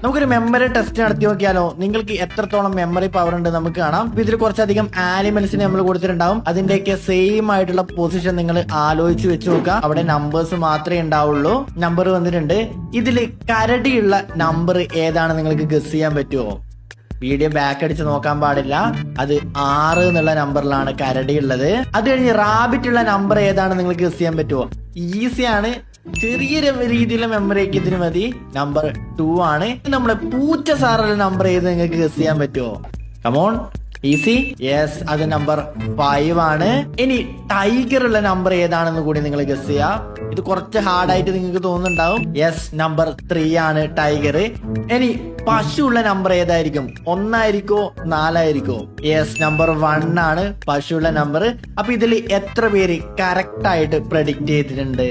നമുക്കൊരു memory test നടത്തി നോക്കിയാലോ? നിങ്ങൾക്ക് എത്രത്തോളം മെമ്മറി പവർ ഉണ്ട് നമുക്ക് കാണാം. ഇതിൽ കുറച്ചധികം ആനിമൽസിനെ നമ്മൾ കൊടുത്തിട്ടുണ്ടാവും. അതിന്റെയൊക്കെ സെയിം ആയിട്ടുള്ള പൊസിഷൻ നിങ്ങൾ ആലോചിച്ച് വെച്ച് നോക്കുക. അവിടെ നമ്പേഴ്സ് മാത്രമേ ഉണ്ടാവുള്ളൂ. നമ്പർ വന്നിട്ടുണ്ട്. ഇതിൽ കരടിയുള്ള നമ്പർ ഏതാണ് നിങ്ങൾക്ക് ഗസ് ചെയ്യാൻ പറ്റുമോ? വീഡിയോ ബാക്ക് അടിച്ച് നോക്കാൻ പാടില്ല. അത് 6 എന്നുള്ള നമ്പറിലാണ് കരടി ഉള്ളത്. അത് കഴിഞ്ഞ് റാബിറ്റ് ഉള്ള നമ്പർ ഏതാണ് നിങ്ങൾക്ക് ഗസ് ചെയ്യാൻ പറ്റുമോ? ഈസിയാണ്. ചെറിയ രീതിയിലുള്ള മെമ്മറി ഒക്കെ ഇതിന് മതി. നമ്പർ 2 ആണ്. നമ്മളെ പൂച്ച സാറുള്ള നമ്പർ ഏത് നിങ്ങൾക്ക് ഗസ് ചെയ്യാൻ പറ്റുമോ? Come on, easy. യെസ്, അത് നമ്പർ 5 ആണ്. ഇനി ടൈഗർ ഉള്ള നമ്പർ ഏതാണെന്ന് കൂടി നിങ്ങൾ ഗസ് ചെയ്യാ. ഇത് കുറച്ച് ഹാർഡായിട്ട് നിങ്ങൾക്ക് തോന്നുന്നുണ്ടാവും. യെസ്, നമ്പർ 3 ആണ് ടൈഗർ. ഇനി പശു ഉള്ള നമ്പർ ഏതായിരിക്കും? 1 ആയിരിക്കോ 4 ആയിരിക്കോ? യെസ്, നമ്പർ 1 ആണ് പശു ഉള്ള നമ്പർ. അപ്പൊ ഇതിൽ എത്ര പേര് കറക്റ്റ് ആയിട്ട് പ്രഡിക്റ്റ് ചെയ്തിട്ടുണ്ട്?